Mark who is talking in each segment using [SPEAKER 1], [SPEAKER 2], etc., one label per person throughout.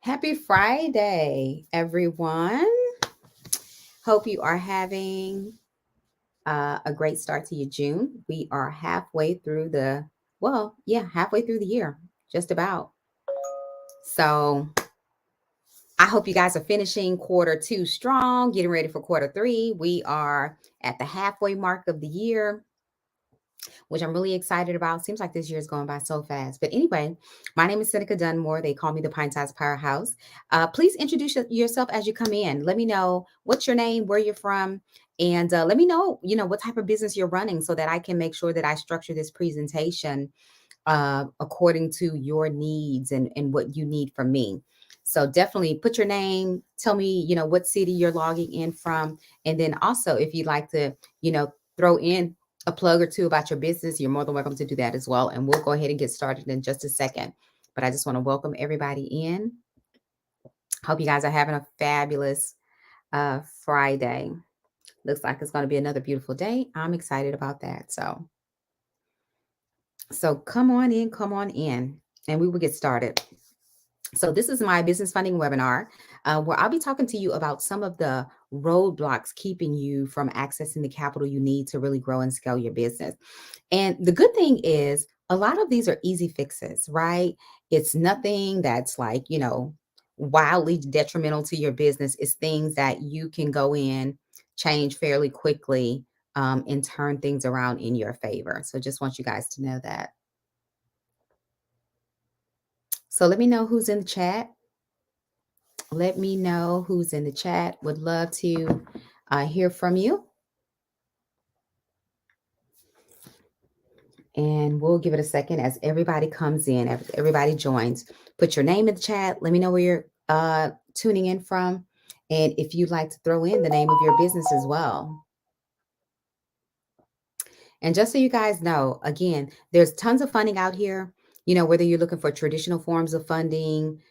[SPEAKER 1] Happy Friday, everyone. Hope you are having a great start to your June. We are halfway through the year, just about. So I hope you guys are finishing quarter two strong, getting ready for quarter three. We are at the halfway mark of the year, which I'm really excited about. Seems like this year is going by so fast. But anyway, my name is Seneca Dunmore. They call me the Pine Size Powerhouse. Please introduce yourself as you come in. Let me know what's your name, where you're from, and let me know, what type of business you're running so that I can make sure that I structure this presentation according to your needs and what you need from me. So definitely put your name, tell me, what city you're logging in from. And then also, if you'd like to, throw in a plug or two about your business, you're more than welcome to do that as well. And we'll go ahead and get started in just a second. But I just want to welcome everybody in. Hope you guys are having a fabulous Friday. Looks like it's going to be another beautiful day. I'm excited about that. So come on in, and we will get started. So this is my business funding webinar where I'll be talking to you about some of the roadblocks keeping you from accessing the capital you need to really grow and scale your business. And the good thing is a lot of these are easy fixes, right? It's nothing that's like, wildly detrimental to your business. It's things that you can go in, change fairly quickly, and turn things around in your favor. So just want you guys to know that. So let me know who's in the chat. Let me know who's in the chat. Would love to hear from you. And we'll give it a second as everybody comes in, everybody joins. Put your name in the chat. Let me know where you're tuning in from. And if you'd like to throw in the name of your business as well. And just so you guys know, again, there's tons of funding out here, whether you're looking for traditional forms of funding,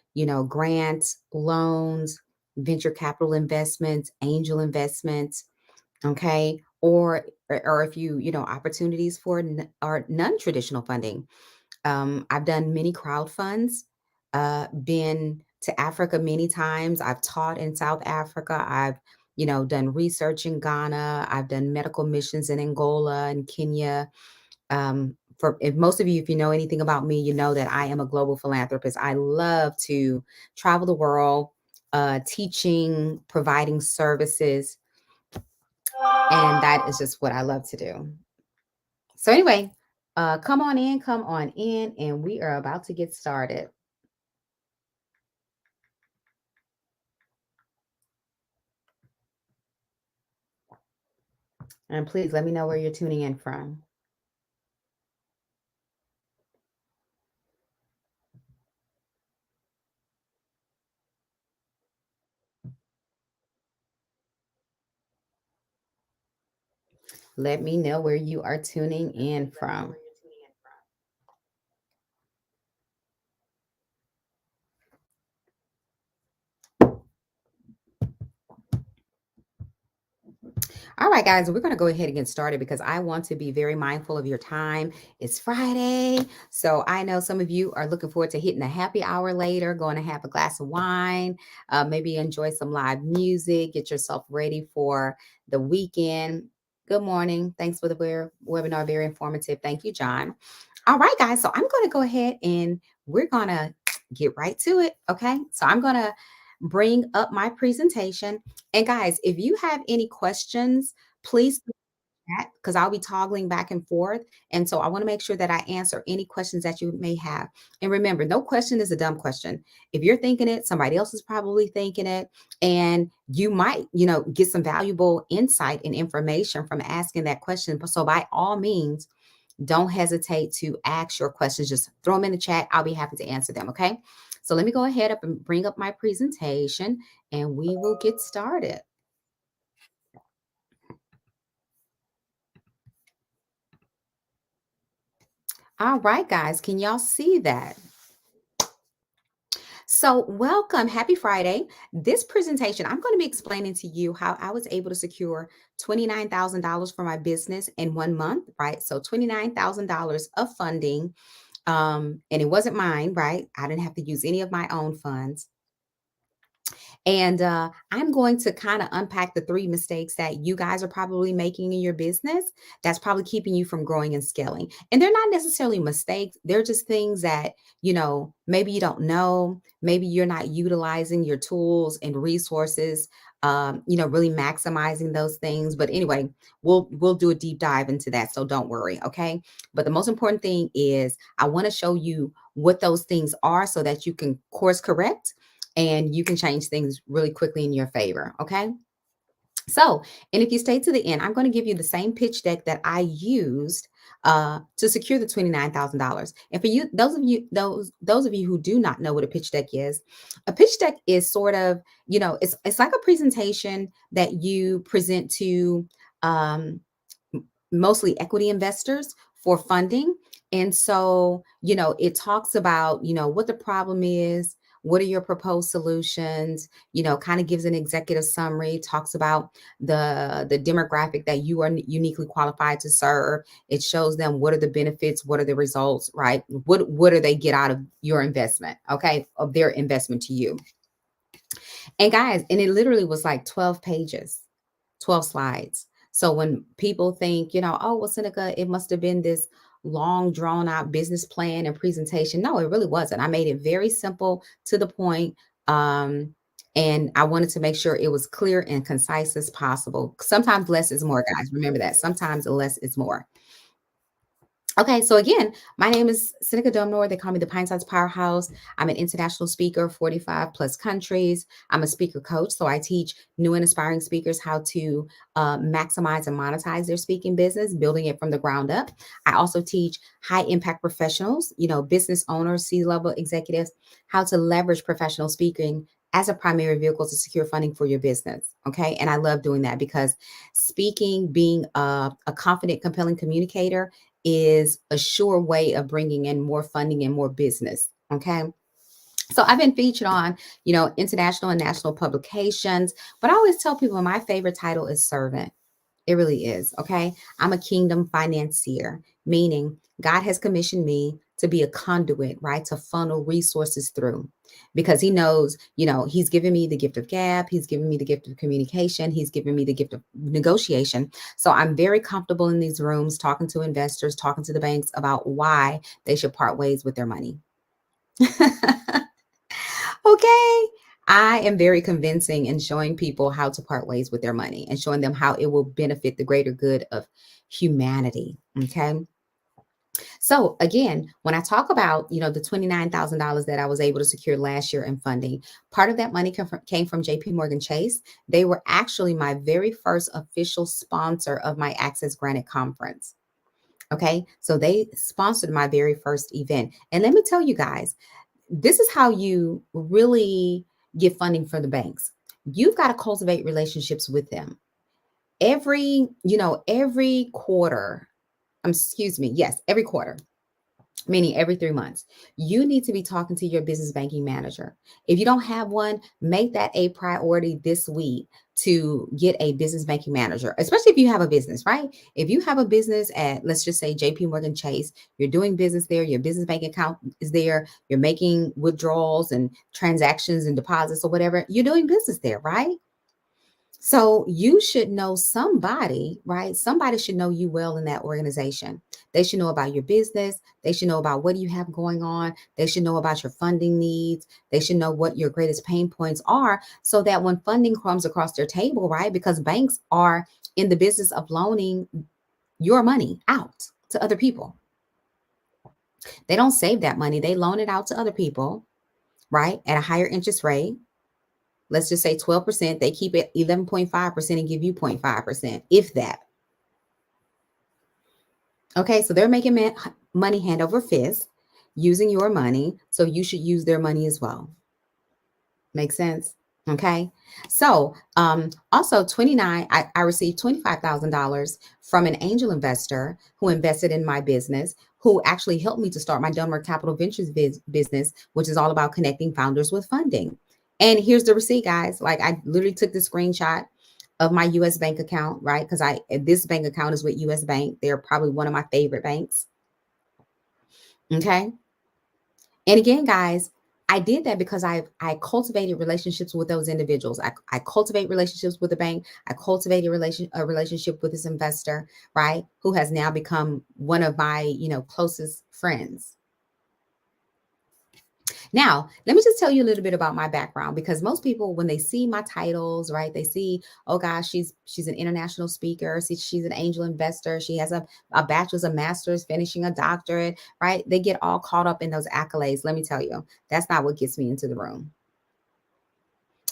[SPEAKER 1] grants, loans, venture capital investments, angel investments, okay, or if opportunities for or non-traditional funding. I've done many crowd funds, been to Africa many times. I've taught in South Africa. I've done research in Ghana. I've done medical missions in Angola and Kenya. For if most of you, if you know anything about me, you know that I am a global philanthropist. I love to travel the world, teaching, providing services, and that is just what I love to do. So anyway, come on in, and we are about to get started. And please let me know where you're tuning in from. Let me know where you are tuning in from. All right, guys, we're going to go ahead and get started because I want to be very mindful of your time. It's Friday. So I know some of you are looking forward to hitting a happy hour later, going to have a glass of wine, maybe enjoy some live music, get yourself ready for the weekend. Good morning. Thanks for the webinar. Very informative. Thank you, John. All right, guys. So I'm going to go ahead and we're going to get right to it. Okay. So I'm going to bring up my presentation. And guys, if you have any questions, please chat because I'll be toggling back and forth. And so I want to make sure that I answer any questions that you may have. And remember, no question is a dumb question. If you're thinking it, somebody else is probably thinking it. And you might, get some valuable insight and information from asking that question. So by all means, don't hesitate to ask your questions. Just throw them in the chat. I'll be happy to answer them. Okay. So let me go ahead and bring up my presentation and we will get started. All right, guys. Can y'all see that? So, welcome. Happy Friday. This presentation, I'm going to be explaining to you how I was able to secure $29,000 for my business in 1 month, right? So, $29,000 of funding. And it wasn't mine, right? I didn't have to use any of my own funds. And I'm going to kind of unpack the three mistakes that you guys are probably making in your business that's probably keeping you from growing and scaling. And they're not necessarily mistakes, they're just things that, maybe you don't know, maybe you're not utilizing your tools and resources, really maximizing those things. But anyway, we'll do a deep dive into that. So don't worry. Okay. But the most important thing is I want to show you what those things are so that you can course correct and you can change things really quickly in your favor. Okay. So, and if you stay to the end, I'm going to give you the same pitch deck that I used to secure the $29,000. And for you, those of you who do not know what a pitch deck is sort of, it's like a presentation that you present to um, mostly equity investors for funding. And so, it talks about, what the problem is, what are your proposed solutions, kind of gives an executive summary, talks about the demographic that you are uniquely qualified to serve. It shows them what are the benefits, what are the results, right? What do they get out of your investment, okay, of their investment to you. And guys, and it literally was like 12 pages, 12 slides. So when people think, oh, well, Seneca, it must have been this long, drawn out business plan and presentation. No, it really wasn't. I made it very simple to the point. And I wanted to make sure it was clear and concise as possible. Sometimes less is more, guys. Remember that. Sometimes less is more. Okay, so again, my name is Seneca Domnor. They call me the Pine Size Powerhouse. I'm an international speaker, 45 plus countries. I'm a speaker coach, so I teach new and aspiring speakers how to maximize and monetize their speaking business, building it from the ground up. I also teach high impact professionals, business owners, C-level executives, how to leverage professional speaking as a primary vehicle to secure funding for your business. Okay, and I love doing that because speaking, being a confident, compelling communicator is a sure way of bringing in more funding and more business. Okay. So I've been featured on, international and national publications, but I always tell people my favorite title is servant. It really is. Okay. I'm a kingdom financier, meaning God has commissioned me to be a conduit, right? To funnel resources through because he knows, he's given me the gift of gab. He's given me the gift of communication. He's given me the gift of negotiation. So I'm very comfortable in these rooms, talking to investors, talking to the banks about why they should part ways with their money. Okay. I am very convincing in showing people how to part ways with their money and showing them how it will benefit the greater good of humanity. Okay. So again, when I talk about, the $29,000 that I was able to secure last year in funding, part of that money came from JP Morgan Chase. They were actually my very first official sponsor of my Access Granted conference. Okay. So they sponsored my very first event. And let me tell you guys, this is how you really get funding for the banks. You've got to cultivate relationships with them. Every quarter, every quarter, meaning every 3 months, you need to be talking to your business banking manager. If you don't have one, make that a priority this week to get a business banking manager, especially if you have a business, right? If you have a business at, let's just say, JP Morgan Chase, you're doing business there, your business bank account is there, you're making withdrawals and transactions and deposits or whatever, you're doing business there, right? So you should know somebody, right? Somebody should know you well in that organization. They should know about your business. They should know about what you have going on. They should know about your funding needs. They should know what your greatest pain points are so that when funding comes across their table, right? Because banks are in the business of loaning your money out to other people. They don't save that money. They loan it out to other people, right? At a higher interest rate. Let's just say 12%, they keep it 11.5% and give you 0.5%, if that. Okay, so they're making money hand over fist using your money. So you should use their money as well. Make sense? Okay. So also I received $25,000 from an angel investor who invested in my business, who actually helped me to start my Dunmer Capital Ventures business, which is all about connecting founders with funding. And here's the receipt, guys. Like I literally took the screenshot of my US bank account, right? Because this bank account is with US Bank. They're probably one of my favorite banks. Okay. And again, guys, I did that because I cultivated relationships with those individuals. I cultivate relationships with the bank. I cultivated a relationship with this investor, right? Who has now become one of my, closest friends. Now, let me just tell you a little bit about my background, because most people, when they see my titles, right, they see, oh gosh, she's an international speaker, she's an angel investor, she has a bachelor's, a master's, finishing a doctorate, right? They get all caught up in those accolades. Let me tell you, that's not what gets me into the room.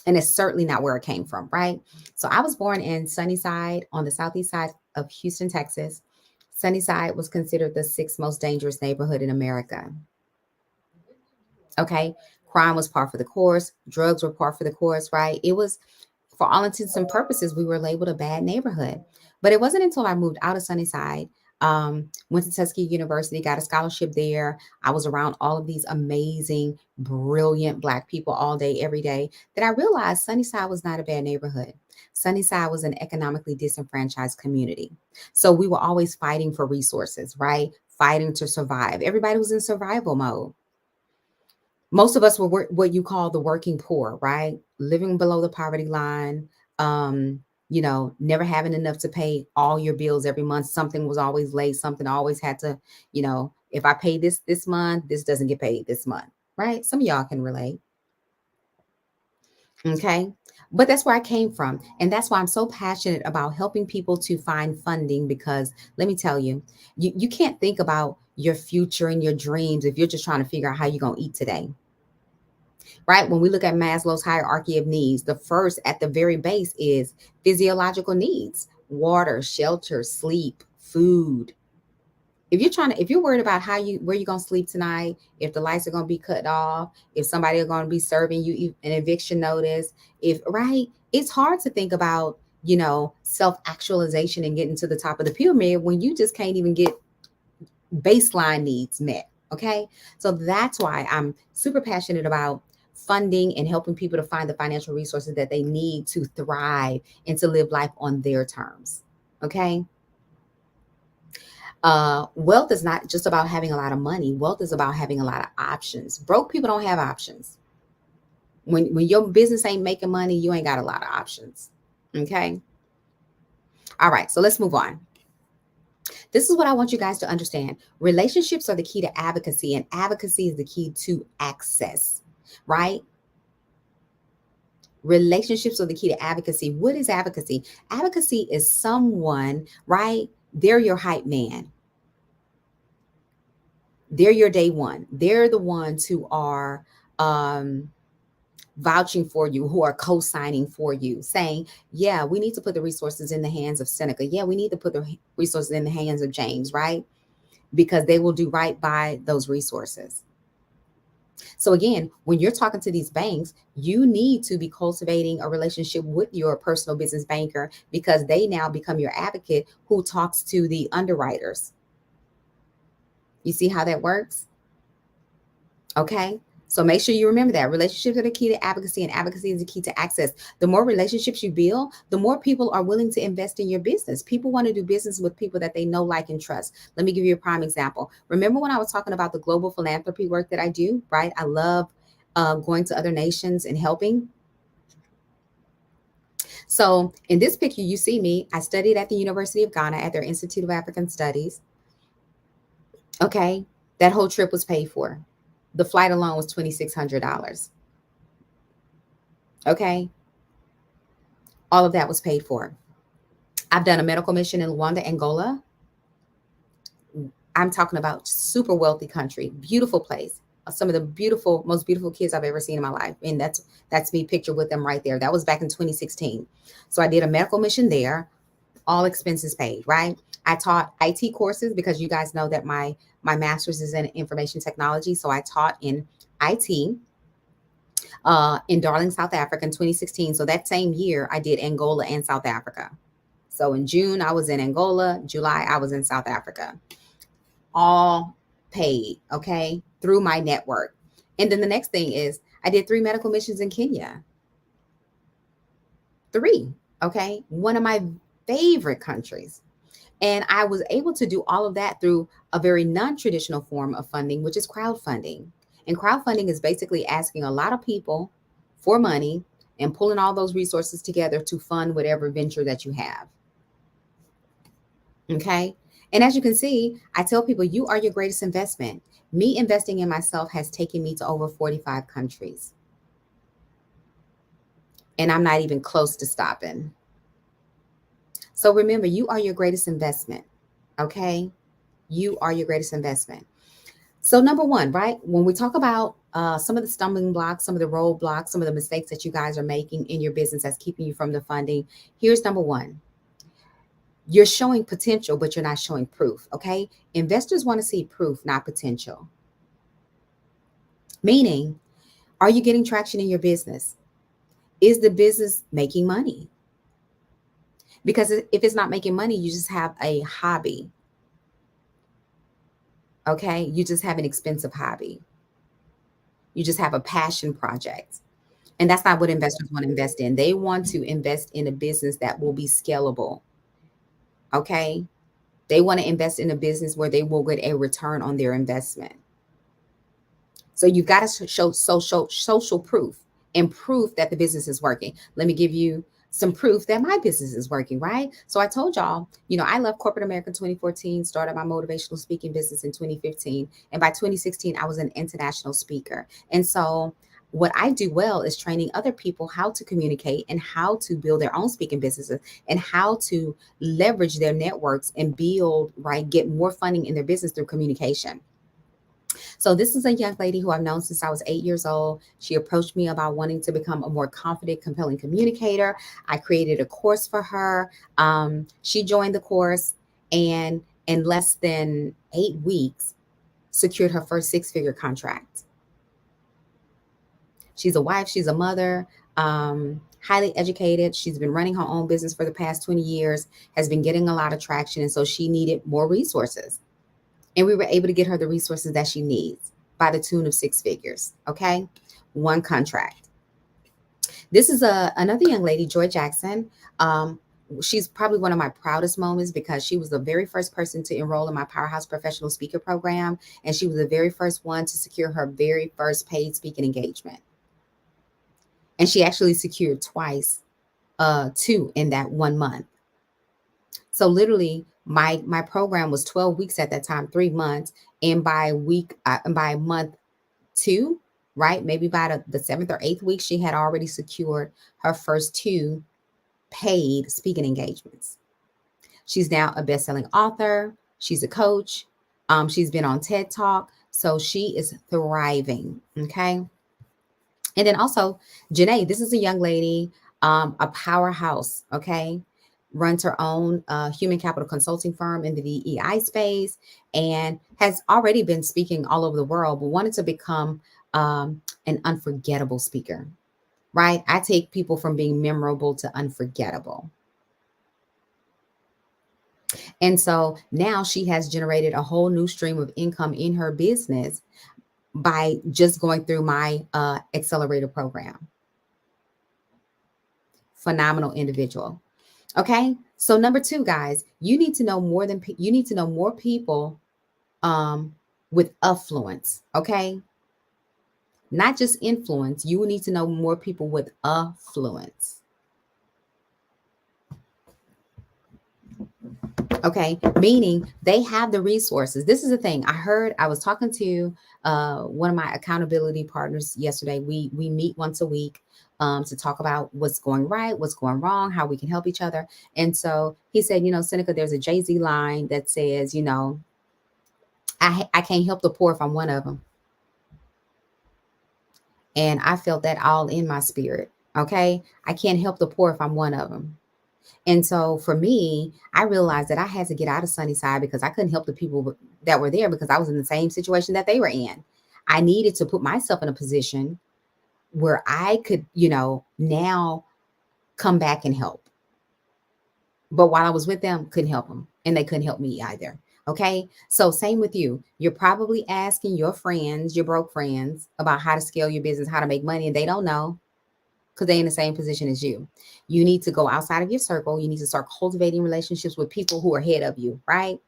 [SPEAKER 1] And it's certainly not where it came from, right? So I was born in Sunnyside, on the southeast side of Houston, Texas. Sunnyside was considered the sixth most dangerous neighborhood in America. Okay. Crime was par for the course. Drugs were par for the course, right? It was, for all intents and purposes, we were labeled a bad neighborhood. But it wasn't until I moved out of Sunnyside, went to Tuskegee University, got a scholarship there. I was around all of these amazing, brilliant Black people all day, every day, that I realized Sunnyside was not a bad neighborhood. Sunnyside was an economically disenfranchised community. So we were always fighting for resources, right? Fighting to survive. Everybody was in survival mode. Most of us were what you call the working poor, right? Living below the poverty line, never having enough to pay all your bills every month. Something was always late. Something always had to, if I pay this month, this doesn't get paid this month, right? Some of y'all can relate. Okay. But that's where I came from. And that's why I'm so passionate about helping people to find funding, because let me tell you, you can't think about your future and your dreams if you're just trying to figure out how you're going to eat today, right? When we look at Maslow's hierarchy of needs, the first at the very base is physiological needs: water, shelter, sleep, food. If you're worried about where you're gonna sleep tonight, if the lights are gonna be cut off, if somebody are gonna be serving you an eviction notice, if right, it's hard to think about, self-actualization and getting to the top of the pyramid when you just can't even get baseline needs met. Okay. So that's why I'm super passionate about funding and helping people to find the financial resources that they need to thrive and to live life on their terms. Okay. Wealth is not just about having a lot of money. Wealth is about having a lot of options. Broke people don't have options. When your business ain't making money, you ain't got a lot of options. Okay. All right. So let's move on. This is what I want you guys to understand. Relationships are the key to advocacy, and advocacy is the key to access, right? Relationships are the key to advocacy. What is advocacy? Advocacy is someone, right? They're your hype man. They're your day one. They're the ones who are vouching for you, who are co-signing for you, saying, yeah, we need to put the resources in the hands of Seneca. Yeah, we need to put the resources in the hands of James, right? Because they will do right by those resources. So again, when you're talking to these banks, you need to be cultivating a relationship with your personal business banker, because they now become your advocate who talks to the underwriters. You see how that works? Okay. So make sure you remember that relationships are the key to advocacy, and advocacy is the key to access. The more relationships you build, the more people are willing to invest in your business. People want to do business with people that they know, like, and trust. Let me give you a prime example. Remember when I was talking about the global philanthropy work that I do, right? I love going to other nations and helping. So in this picture, you see me. I studied at the University of Ghana at their Institute of African Studies. Okay. That whole trip was paid for. The flight alone was $2,600. Okay. All of that was paid for. I've done a medical mission in Luanda, Angola. I'm talking about super wealthy country, beautiful place. Some of the most beautiful kids I've ever seen in my life. And that's me pictured with them right there. That was back in 2016. So I did a medical mission there, all expenses paid, right? I taught IT courses, because you guys know that my master's is in information technology. So I taught in IT in Darling, South Africa in 2016. So that same year, I did Angola and South Africa. So in June, I was in Angola. July, I was in South Africa. All paid, okay, through my network. And then the next thing is I did 3 medical missions in Kenya. 3, okay? One of my favorite countries. And I was able to do all of that through a very non-traditional form of funding, which is crowdfunding. And crowdfunding is basically asking a lot of people for money and pulling all those resources together to fund whatever venture that you have. Okay. And as you can see, I tell people you are your greatest investment. Me investing in myself has taken me to over 45 countries. And I'm not even close to stopping. So remember, you are your greatest investment. Okay. You are your greatest investment. So, number one, right? When we talk about some of the stumbling blocks, some of the roadblocks, some of the mistakes that you guys are making in your business that's keeping you from the funding, here's number one. You're showing potential, but you're not showing proof. Okay. Investors want to see proof, not potential. Meaning, are you getting traction in your business? Is the business making money? Because if it's not making money, you just have a hobby. Okay. You just have an expensive hobby. You just have a passion project. And that's not what investors want to invest in. They want to invest in a business that will be scalable. Okay. They want to invest in a business where they will get a return on their investment. So you've got to show social proof and proof that the business is working. Let me give you some proof that my business is working, right? So I told y'all, I left corporate America in 2014, started my motivational speaking business in 2015. And by 2016, I was an international speaker. And so what I do well is training other people how to communicate and how to build their own speaking businesses and how to leverage their networks and build, right, get more funding in their business through communication. So this is a young lady who I've known since I was 8 years old. She approached me about wanting to become a more confident, compelling communicator. I created a course for her. She joined the course and in less than 8 weeks secured her first six-figure contract. She's a wife, she's a mother, highly educated. She's been running her own business for the past 20 years, has been getting a lot of traction. And so she needed more resources. And we were able to get her the resources that she needs by the tune of six figures. Okay. One contract. This is another young lady, Joy Jackson. She's probably one of my proudest moments because she was the very first person to enroll in my Powerhouse Professional Speaker program. And she was the very first one to secure her very first paid speaking engagement. And she actually secured twice, two in that 1 month. So literally my program was 12 weeks at that time, 3 months. And by month two, right? Maybe by the seventh or eighth week, she had already secured her first two paid speaking engagements. She's now a best-selling author. She's a coach. She's been on TED Talk. So she is thriving. Okay. And then also Janae, this is a young lady, a powerhouse. Okay. Runs her own human capital consulting firm in the DEI space and has already been speaking all over the world, but wanted to become an unforgettable speaker, right? I take people from being memorable to unforgettable. And so now she has generated a whole new stream of income in her business by just going through my accelerator program. Phenomenal individual. Okay. So number two, guys, you need to know you need to know more people with affluence. Okay. Not just influence. You need to know more people with affluence. Okay. Meaning they have the resources. This is the thing I was talking to one of my accountability partners yesterday. We meet once a week to talk about what's going right, what's going wrong, how we can help each other. And so he said, Seneca, there's a Jay-Z line that says, I can't help the poor if I'm one of them. And I felt that all in my spirit. Okay. I can't help the poor if I'm one of them. And so for me, I realized that I had to get out of Sunnyside because I couldn't help the people that were there because I was in the same situation that they were in. I needed to put myself in a position where I could, now come back and help. But while I was with them, couldn't help them and they couldn't help me either. Okay. So same with you. You're probably asking your friends, your broke friends about how to scale your business, how to make money, and they don't know because they're in the same position as you. You need to go outside of your circle. You need to start cultivating relationships with people who are ahead of you, right?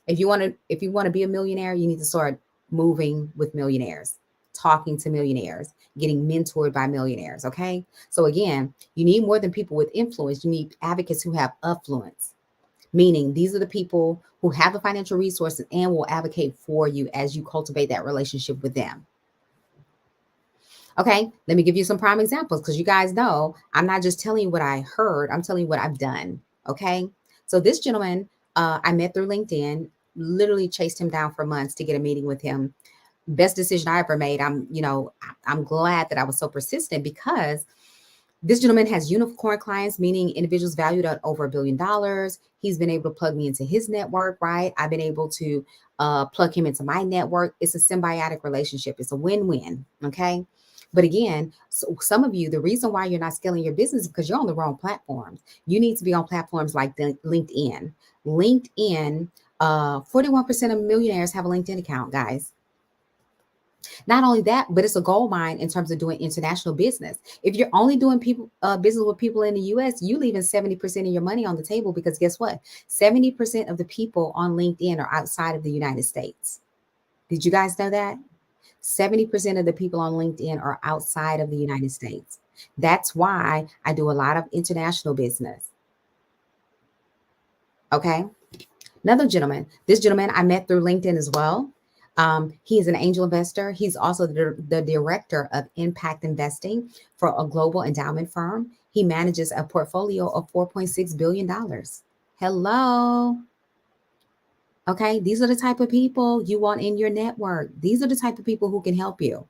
[SPEAKER 1] If you want to be a millionaire, you need to start moving with millionaires. talking to millionaires, getting mentored by millionaires. Okay. So again, you need more than people with influence. You need advocates who have affluence, meaning these are the people who have the financial resources and will advocate for you as you cultivate that relationship with them. Okay, let me give you some prime examples because you guys know I'm not just telling you what I heard, I'm telling you what I've done. Okay, so this gentleman I met through LinkedIn, literally chased him down for months to get a meeting with him. Best decision I ever made. I'm glad that I was so persistent because this gentleman has unicorn clients, meaning individuals valued at over $1 billion. He's been able to plug me into his network, right? I've been able to plug him into my network. It's a symbiotic relationship. It's a win-win. Okay. But again, so some of you, the reason why you're not scaling your business is because you're on the wrong platforms. You need to be on platforms like LinkedIn. LinkedIn, 41% of millionaires have a LinkedIn account, guys. Not only that, but it's a gold mine in terms of doing international business. If you're only doing business with people in the US, you leaving 70% of your money on the table because guess what? 70% of the people on LinkedIn are outside of the United States. Did you guys know that? 70% of the people on LinkedIn are outside of the United States. That's why I do a lot of international business. Okay. Another gentleman, this gentleman I met through LinkedIn as well. He is an angel investor. He's also the director of impact investing for a global endowment firm. He manages a portfolio of $4.6 billion. Hello. Okay. These are the type of people you want in your network. These are the type of people who can help you.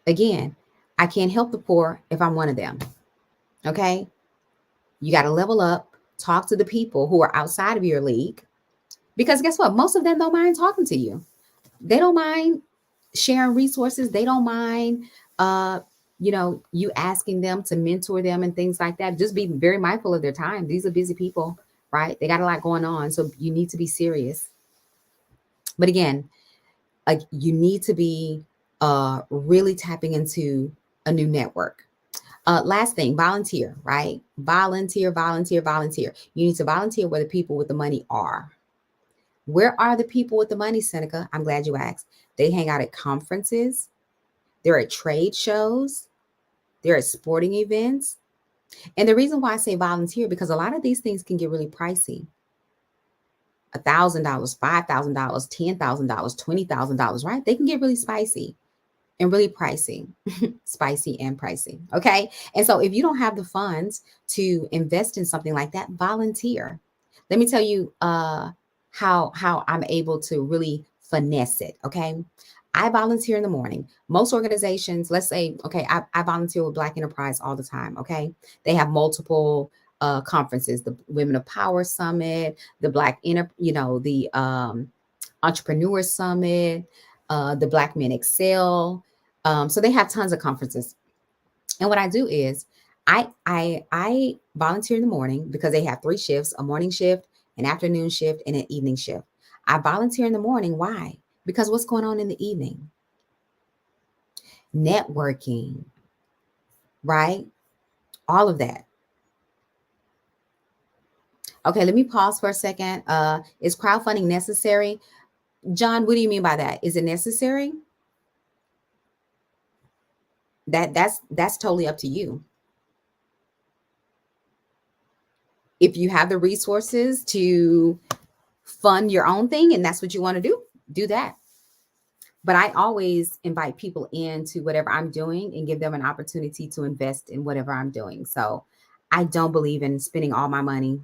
[SPEAKER 1] Again, I can't help the poor if I'm one of them. Okay. You got to level up, talk to the people who are outside of your league. Because guess what? Most of them don't mind talking to you. They don't mind sharing resources. They don't mind, you asking them to mentor them and things like that. Just be very mindful of their time. These are busy people, right? They got a lot going on. So you need to be serious. But again, like you need to be really tapping into a new network. Last thing, volunteer, right? Volunteer, volunteer, volunteer. You need to volunteer where the people with the money are. Where are the people with the money, Seneca? I'm glad you asked. They hang out at conferences. They're at trade shows. They're at sporting events. And the reason why I say volunteer, because a lot of these things can get really pricey. $1,000, $5,000, $10,000, $20,000, right? They can get really spicy and really pricey, spicy and pricey. Okay. And so if you don't have the funds to invest in something like that, volunteer. Let me tell you how I'm able to really finesse it. Okay. I volunteer in the morning. Most organizations, let's say, okay, I volunteer with Black Enterprise all the time. Okay. They have multiple conferences, the Women of Power Summit, the the Entrepreneur Summit, the Black Men Excel. So they have tons of conferences. And what I do is I volunteer in the morning because they have 3 shifts, a morning shift, an afternoon shift, and an evening shift. I volunteer in the morning. Why? Because what's going on in the evening? Networking, right? All of that. Okay, let me pause for a second. Is crowdfunding necessary? John, what do you mean by that? Is it necessary? That's totally up to you. If you have the resources to fund your own thing and that's what you want to do that. But I always invite people into whatever I'm doing and give them an opportunity to invest in whatever I'm doing. So I don't believe in spending all my money.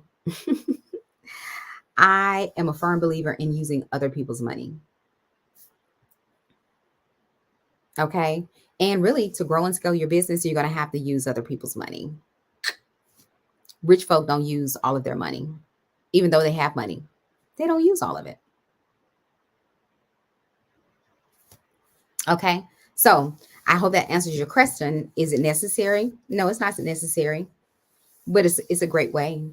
[SPEAKER 1] I am a firm believer in using other people's money. Okay. And really, to grow and scale your business, you're going to have to use other people's money. Rich folk don't use all of their money, even though they have money. They don't use all of it. Okay. So I hope that answers your question. Is it necessary? No, it's not necessary, but it's a great way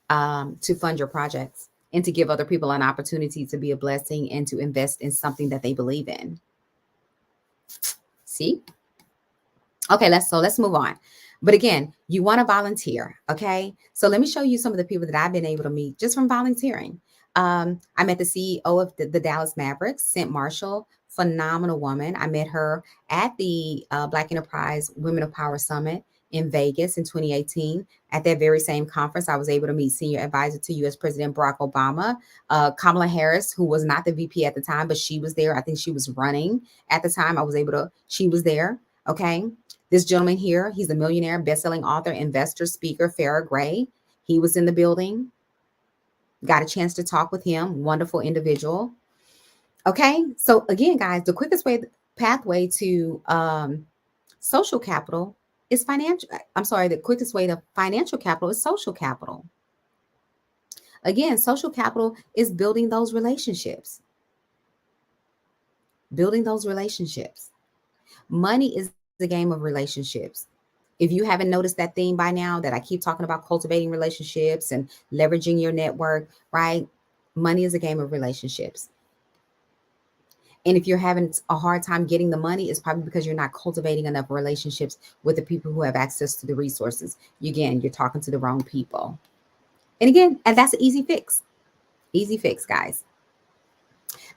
[SPEAKER 1] to fund your projects and to give other people an opportunity to be a blessing and to invest in something that they believe in. See? Okay, let's move on. But again, you want to volunteer, okay? So let me show you some of the people that I've been able to meet just from volunteering. I met the CEO of the Dallas Mavericks, Cent Marshall, phenomenal woman. I met her at the Black Enterprise Women of Power Summit in Vegas in 2018. At that very same conference, I was able to meet senior advisor to U.S. President Barack Obama, Kamala Harris, who was not the VP at the time, but she was there. I think she was running at the time. She was there. Okay. This gentleman here, he's a millionaire, best-selling author, investor, speaker, Farrah Gray. He was in the building. Got a chance to talk with him. Wonderful individual. Okay. So again, guys, the quickest pathway to social capital is financial. I'm sorry, the quickest way to financial capital is social capital. Again, social capital is building those relationships. Building those relationships. Money is the game of relationships. If you haven't noticed that theme by now, that I keep talking about cultivating relationships and leveraging your network, right? Money is a game of relationships. And if you're having a hard time getting the money, it's probably because you're not cultivating enough relationships with the people who have access to the resources. Again, you're talking to the wrong people. And that's an easy fix. Easy fix, guys.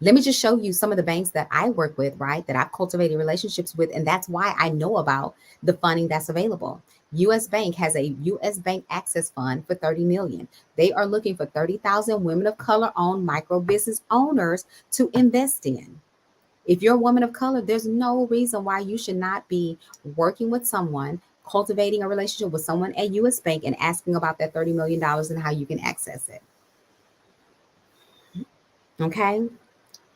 [SPEAKER 1] Let me just show you some of the banks that I work with, right? That I've cultivated relationships with. And that's why I know about the funding that's available. US Bank has a US Bank Access Fund for 30 million. They are looking for 30,000 women of color owned micro business owners to invest in. If you're a woman of color, there's no reason why you should not be working with someone, cultivating a relationship with someone at US Bank and asking about that $30 million and how you can access it. Okay.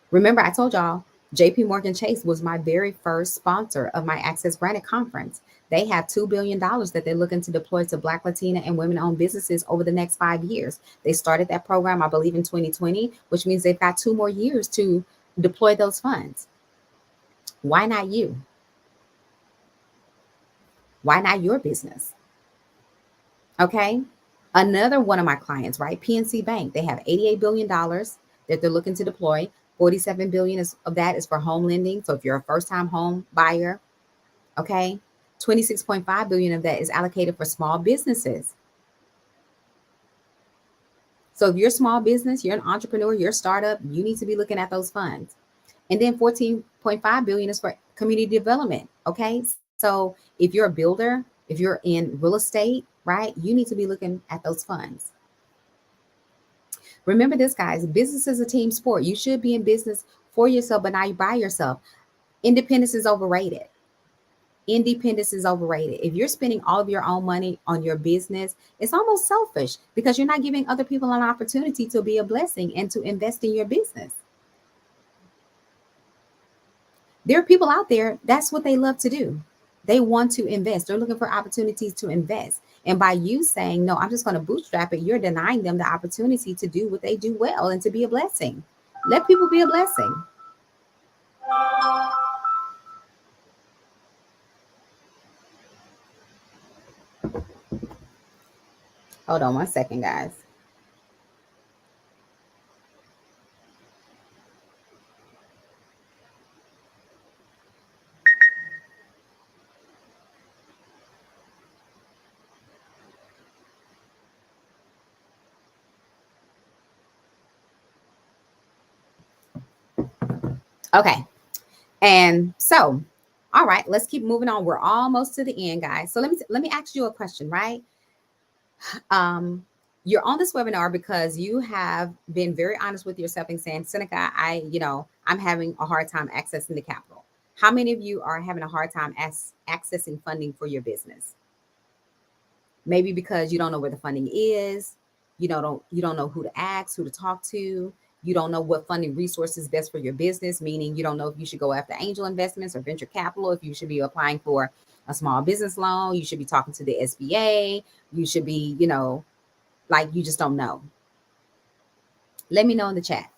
[SPEAKER 1] Remember, I told y'all, JP Morgan Chase was my very first sponsor of my Access Granted conference. They have $2 billion that they're looking to deploy to Black, Latina, and women-owned businesses over the next 5 years. They started that program, I believe, in 2020, which means they've got 2 more years to deploy those funds. Why not you? Why not your business? Okay. Another one of my clients, right? PNC Bank, they have $88 billion that they're looking to deploy. 47 billion of that is for home lending. So if you're a first-time home buyer, okay, 26.5 billion of that is allocated for small businesses. So if you're a small business, you're an entrepreneur, you're a startup, you need to be looking at those funds. And then 14.5 billion is for community development. Okay. So if you're a builder, if you're in real estate, right, you need to be looking at those funds. Remember this, guys, business is a team sport. You should be in business for yourself, but not by yourself. Independence is overrated. Independence is overrated. If you're spending all of your own money on your business, it's almost selfish because you're not giving other people an opportunity to be a blessing and to invest in your business. There are people out there, that's what they love to do. They want to invest. They're looking for opportunities to invest. And by you saying, no, I'm just going to bootstrap it, you're denying them the opportunity to do what they do well and to be a blessing. Let people be a blessing. Hold on 1 second, guys. Okay. And so, all right, let's keep moving on. We're almost to the end, guys. So let me ask you a question, right? You're on this webinar because you have been very honest with yourself and saying, Seneca, I'm having a hard time accessing the capital. How many of you are having a hard time accessing funding for your business? Maybe because you don't know where the funding is, you don't know who to ask, who to talk to. You don't know what funding resource is best for your business, meaning you don't know if you should go after angel investments or venture capital, if you should be applying for a small business loan, you should be talking to the SBA, you should be, like you just don't know. Let me know in the chat.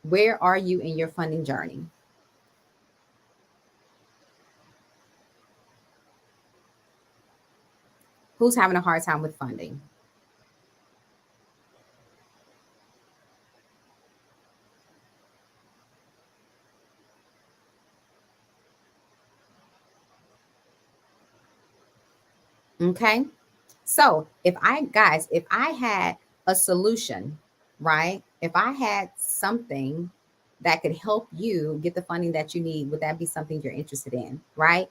[SPEAKER 1] Where are you in your funding journey? Who's having a hard time with funding? Okay. So if I had a solution, right? If I had something that could help you get the funding that you need, would that be something you're interested in, right?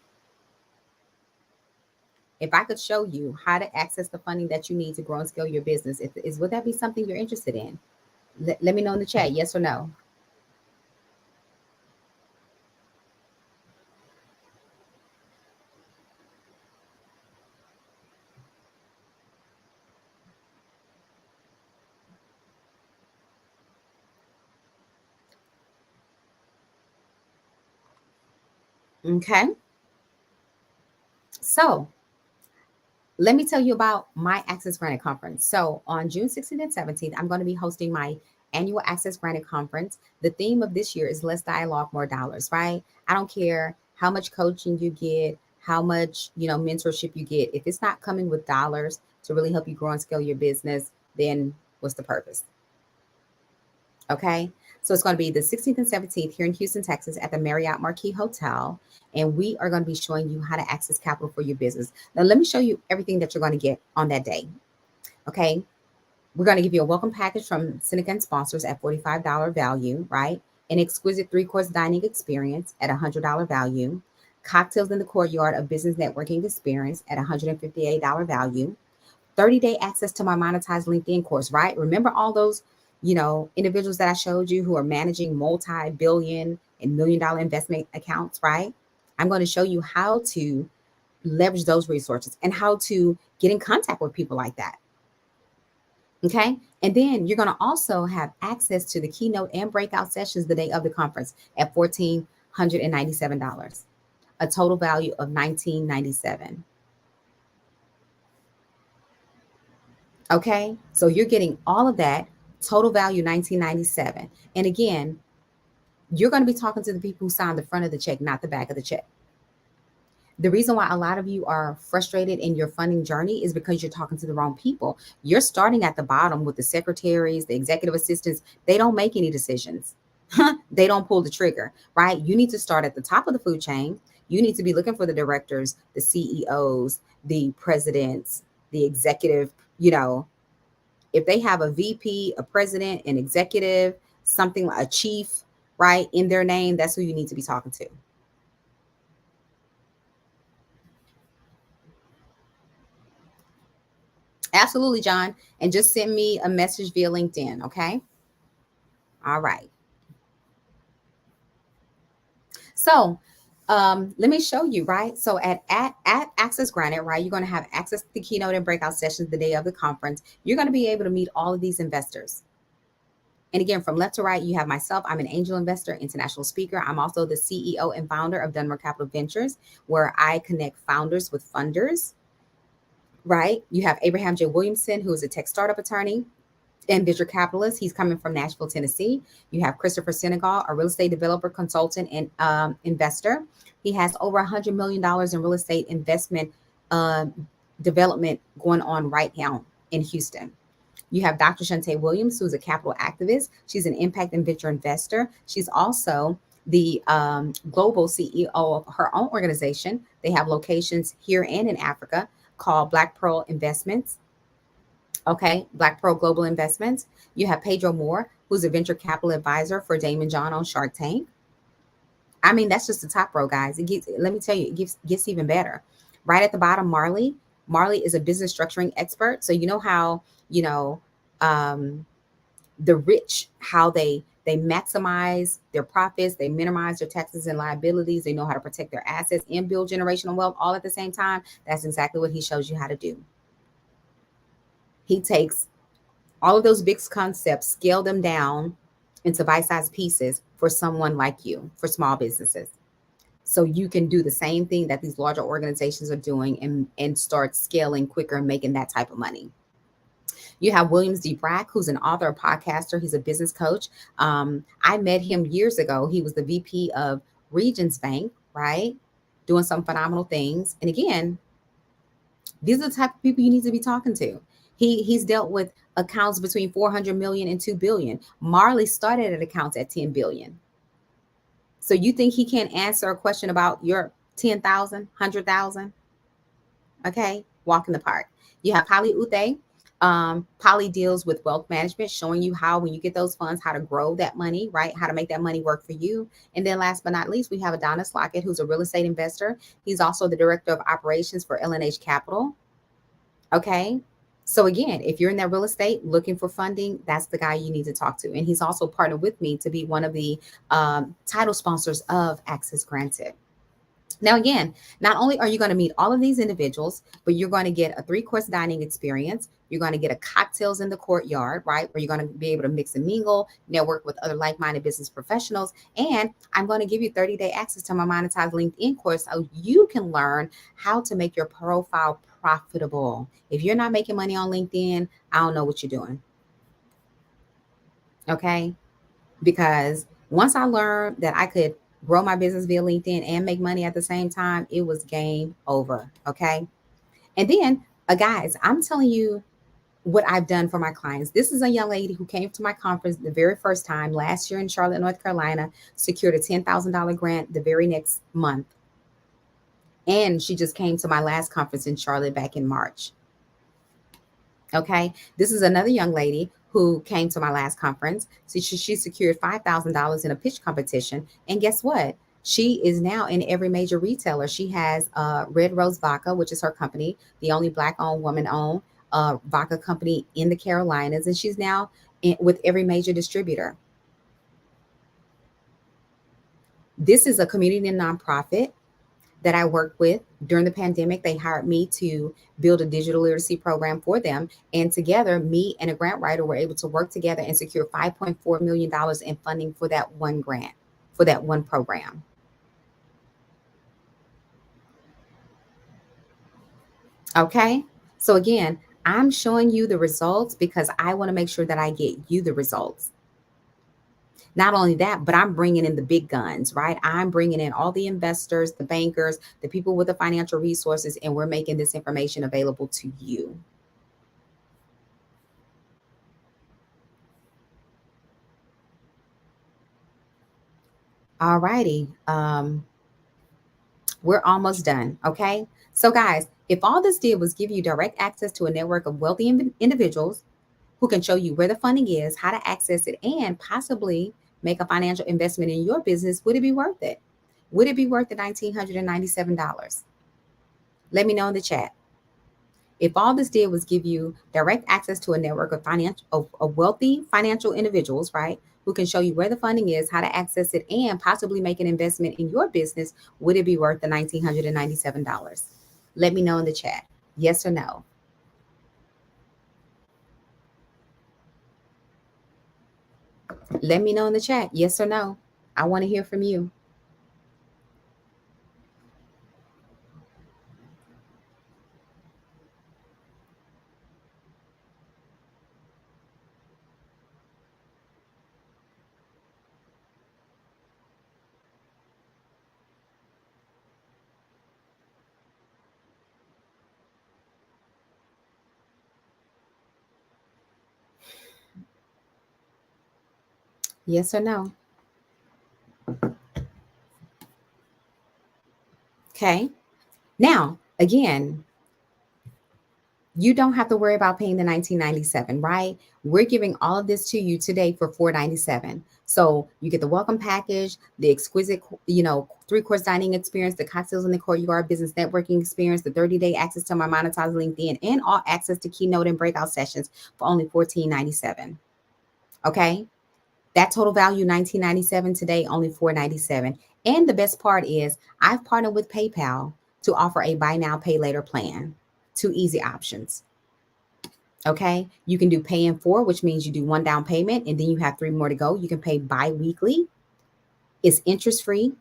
[SPEAKER 1] If I could show you how to access the funding that you need to grow and scale your business, would that be something you're interested in? Let me know in the chat, yes or no. Okay. So let me tell you about my Access Granted Conference. So on June 16th and 17th, I'm going to be hosting my annual Access Granted Conference. The theme of this year is less dialogue, more dollars, right? I don't care how much coaching you get, how much, mentorship you get. If it's not coming with dollars to really help you grow and scale your business, then what's the purpose? Okay. So it's going to be the 16th and 17th here in Houston, Texas at the Marriott Marquis Hotel. And we are going to be showing you how to access capital for your business. Now, let me show you everything that you're going to get on that day. Okay. We're going to give you a welcome package from Seneca and sponsors at $45 value, right? An exquisite 3-course dining experience at $100 value. Cocktails in the courtyard of business networking experience at $158 value. 30-day access to my monetized LinkedIn course, right? Remember all those, individuals that I showed you who are managing multi-billion and $1 million investment accounts, right? I'm going to show you how to leverage those resources and how to get in contact with people like that. Okay. And then you're going to also have access to the keynote and breakout sessions the day of the conference at $1,497, a total value of $1,997. Okay. So you're getting all of that, total value $1,997. And again, you're going to be talking to the people who signed the front of the check, not the back of the check. The reason why a lot of you are frustrated in your funding journey is because you're talking to the wrong people. You're starting at the bottom with the secretaries, the executive assistants. They don't make any decisions. They don't pull the trigger, right? You need to start at the top of the food chain. You need to be looking for the directors, the CEOs, the presidents, the executive, if they have a VP, a president, an executive, something like a chief, right, in their name, that's who you need to be talking to. Absolutely, John. And just send me a message via LinkedIn, okay? All right. So let me show you, right? So at Access Granted, right, you're going to have access to the keynote and breakout sessions the day of the conference. You're going to be able to meet all of these investors. And again, from left to right, you have myself. I'm an angel investor, international speaker. I'm also the CEO and founder of Dunmore Capital Ventures, where I connect founders with funders, right? You have Abraham J. Williamson, who is a tech startup attorney and venture capitalist. He's coming from Nashville, Tennessee. You have Christopher Senegal, a real estate developer, consultant, and investor. He has over $100 million in real estate investment development going on right now in Houston. You have Dr. Shantae Williams, who's a capital activist. She's an impact and venture investor. She's also the global CEO of her own organization. They have locations here and in Africa called Black Pearl Investments. Okay, Black Pearl Global Investments. You have Pedro Moore, who's a venture capital advisor for Damon John on Shark Tank. I mean, that's just the top row, guys. Let me tell you, gets even better. Right at the bottom, Marley. Marley is a business structuring expert. So you know how, um, the rich, how they maximize their profits, they minimize their taxes and liabilities, they know how to protect their assets and build generational wealth all at the same time. That's exactly what he shows you how to do. He takes all of those big concepts, scale them down into bite-sized pieces for someone like you, for small businesses. So you can do the same thing that these larger organizations are doing and start scaling quicker and making that type of money. You have Williams D. Brack, who's an author, a podcaster. He's a business coach. I met him years ago. He was the VP of Regions Bank, right? Doing some phenomenal things. And again, these are the type of people you need to be talking to. He's dealt with accounts between 400 million and 2 billion. Marley started at accounts at 10 billion. So you think he can't answer a question about your 10,000, 100,000? Okay, walk in the park. You have Polly Uthe. Polly deals with wealth management, showing you how, when you get those funds, how to grow that money, right? How to make that money work for you. And then last but not least, we have Adonis Lockett, who's a real estate investor. He's also the director of operations for LNH Capital. Okay. So again, if you're in that real estate looking for funding, that's the guy you need to talk to. And he's also partnered with me to be one of the title sponsors of Access Granted. Now, again, not only are you going to meet all of these individuals, but you're going to get a 3-course dining experience. You're going to get a cocktails in the courtyard, right? Where you're going to be able to mix and mingle, network with other like-minded business professionals. And I'm going to give you 30-day access to my Monetize LinkedIn course so you can learn how to make your profile profitable. If you're not making money on LinkedIn, I don't know what you're doing. Okay? Because once I learned that I could grow my business via LinkedIn and make money at the same time, it was game over. Okay. And then, guys, I'm telling you what I've done for my clients. This is a young lady who came to my conference the very first time last year in Charlotte, North Carolina, secured a $10,000 grant the very next month. And she just came to my last conference in Charlotte back in March. Okay. This is another young lady who came to my last conference. So she secured $5,000 in a pitch competition. And guess what? She is now in every major retailer. She has Red Rose Vodka, which is her company, the only Black-owned, woman-owned vodka company in the Carolinas. And she's now with every major distributor. This is a community and nonprofit that I worked with during the pandemic. They hired me to build a digital literacy program for them. And together, me and a grant writer were able to work together and secure $5.4 million in funding for that one grant, for that one program. Okay. So again, I'm showing you the results because I want to make sure that I get you the results. Not only that, but I'm bringing in the big guns, right? I'm bringing in all the investors, the bankers, the people with the financial resources, and we're making this information available to you. All righty. We're almost done. Okay. So, guys, if all this did was give you direct access to a network of wealthy individuals who can show you where the funding is, how to access it, and possibly make a financial investment in your business, would it be worth it? Would it be worth the $1,997? Let me know in the chat. If all this did was give you direct access to a network of wealthy financial individuals, right, who can show you where the funding is, how to access it, and possibly make an investment in your business, would it be worth the $1,997? Let me know in the chat. Yes or no? Let me know in the chat. Yes or no? I want to hear from you. Yes or no? Okay. Now, again, you don't have to worry about paying the $19.97, right? We're giving all of this to you today for $4.97. So you get the welcome package, the exquisite, 3-course dining experience, the cocktails in the courtyard business networking experience, the 30-day access to my Monetize LinkedIn, and all access to keynote and breakout sessions for only $14.97. Okay. That total value $19.97 today, only $4.97. And the best part is I've partnered with PayPal to offer a buy now, pay later plan. 2 easy options. Okay. You can do pay in 4, which means you do 1 down payment and then you have 3 more to go. You can pay bi-weekly. It's interest free.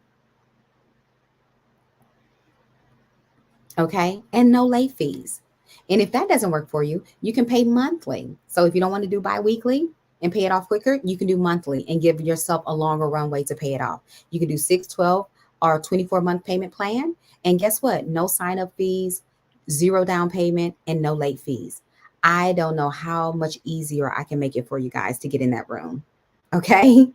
[SPEAKER 1] Okay. And no late fees. And if that doesn't work for you, you can pay monthly. So if you don't want to do bi-weekly and pay it off quicker, you can do monthly and give yourself a longer runway to pay it off. You can do 6, 12, or 24-month payment plan. And guess what? No sign up fees, 0 down payment, and no late fees. I don't know how much easier I can make it for you guys to get in that room. Okay.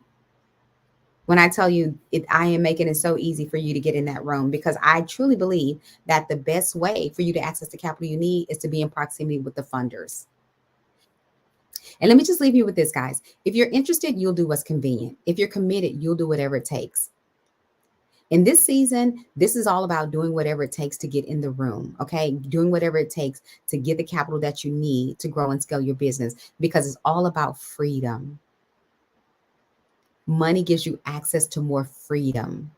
[SPEAKER 1] When I tell you it, I am making it so easy for you to get in that room because I truly believe that the best way for you to access the capital you need is to be in proximity with the funders. And let me just leave you with this, guys. If you're interested, you'll do what's convenient. If you're committed, you'll do whatever it takes. In this season, this is all about doing whatever it takes to get in the room, okay? Doing whatever it takes to get the capital that you need to grow and scale your business, because it's all about freedom. Money gives you access to more freedom.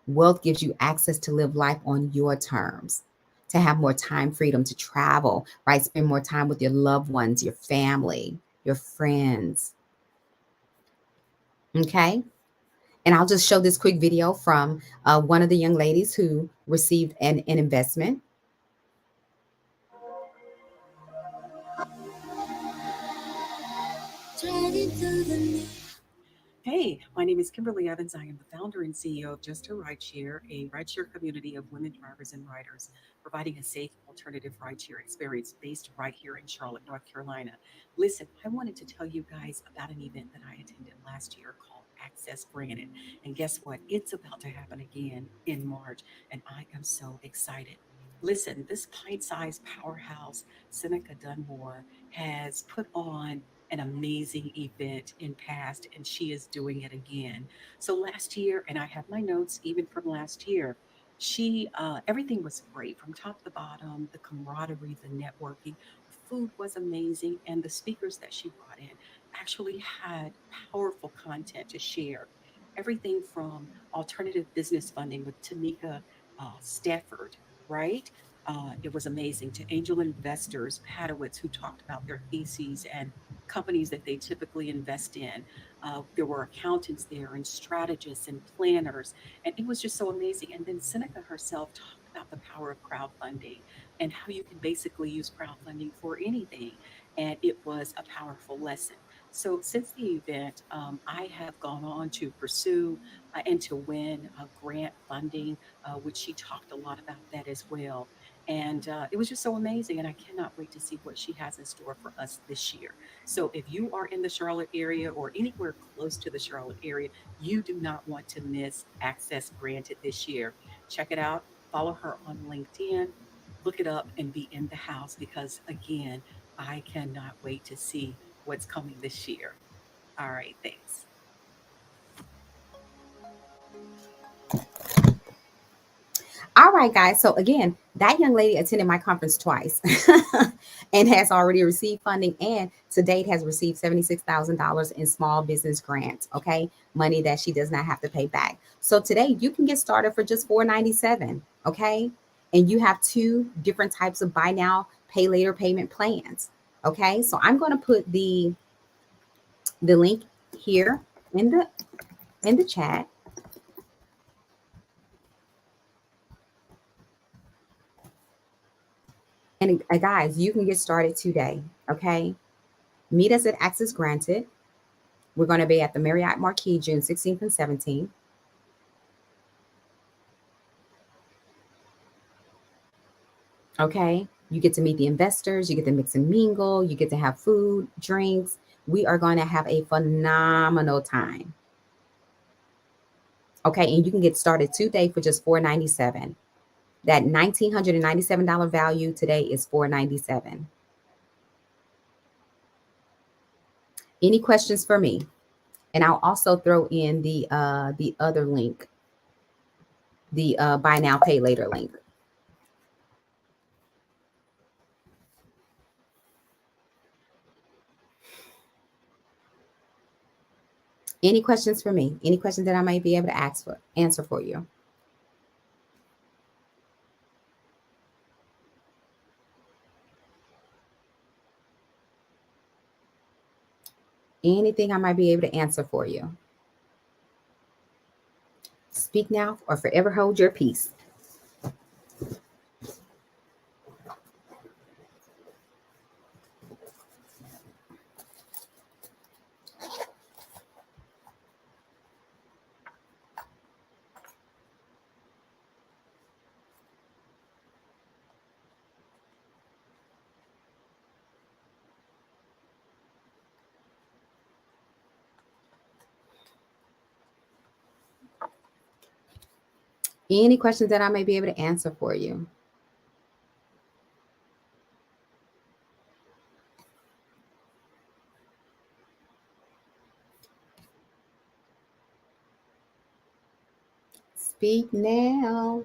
[SPEAKER 1] Wealth gives you access to live life on your terms, to have more time freedom to travel, right? Spend more time with your loved ones, your family, your friends. Okay? And I'll just show this quick video from one of the young ladies who received an investment.
[SPEAKER 2] Hey, my name is Kimberly Evans. I am the founder and CEO of Just a Rideshare, a rideshare community of women drivers and riders, providing a safe alternative rideshare experience based right here in Charlotte, North Carolina. Listen, I wanted to tell you guys about an event that I attended last year called Access Granted. And guess what? It's about to happen again in March, and I am so excited. Listen, this pint sized powerhouse, Seneca Dunmore, has put on an amazing event in past, and she is doing it again. So last year, and I have my notes even from last year, she everything was great from top to bottom. The camaraderie, the networking, the food was amazing, and the speakers that she brought in actually had powerful content to share. Everything from alternative business funding with Tanika Stafford, right? It was amazing, to angel investors, Padowitz, who talked about their theses and companies that they typically invest in. There were accountants there and strategists and planners, and it was just so amazing. And then Seneca herself talked about the power of crowdfunding and how you can basically use crowdfunding for anything. And it was a powerful lesson. So since the event, I have gone on to pursue and to win grant funding, which she talked a lot about that as well. And it was just so amazing. And I cannot wait to see what she has in store for us this year. So if you are in the Charlotte area or anywhere close to the Charlotte area, you do not want to miss Access Granted this year. Check it out. Follow her on LinkedIn. Look it up and be in the house because, again, I cannot wait to see what's coming this year. All right, thanks.
[SPEAKER 1] All right, guys. So again, that young lady attended my conference twice and has already received funding, and to date has received $76,000 in small business grants. Okay. Money that she does not have to pay back. So today you can get started for just $497. Okay. And you have two different types of buy now, pay later payment plans. Okay. So I'm going to put the link here in the chat. And guys, you can get started today. Okay. Meet us at Access Granted. We're going to be at the Marriott Marquis June 16th and 17th. Okay. You get to meet the investors, you get to mix and mingle, you get to have food, drinks. We are going to have a phenomenal time. Okay. And you can get started today for just $497. That $1,997 value today is $497. Any questions for me? And I'll also throw in the other link, the buy now pay later link. Any questions for me? Any questions that I might be able to answer for you? Anything I might be able to answer for you? Speak now or forever hold your peace. Any questions that I may be able to answer for you? Speak now.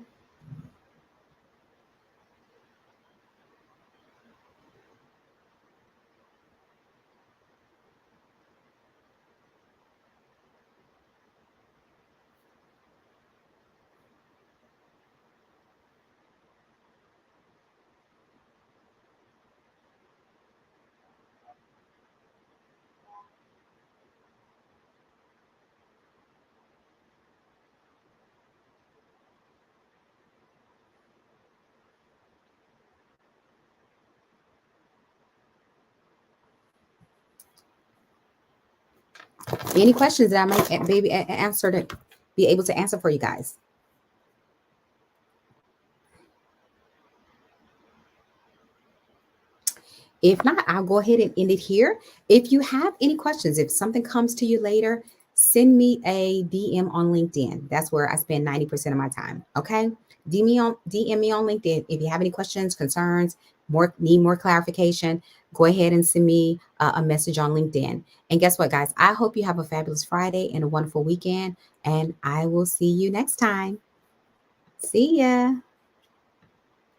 [SPEAKER 1] Any questions that I might answer to be able to answer for you guys? If not, I'll go ahead and end it here. If you have any questions, if something comes to you later, send me a DM on LinkedIn. That's where I spend 90% of my time. Okay. DM me on LinkedIn. If you have any questions, concerns, need more clarification, go ahead and send me a message on LinkedIn. And guess what, guys? I hope you have a fabulous Friday and a wonderful weekend. And I will see you next time. See ya.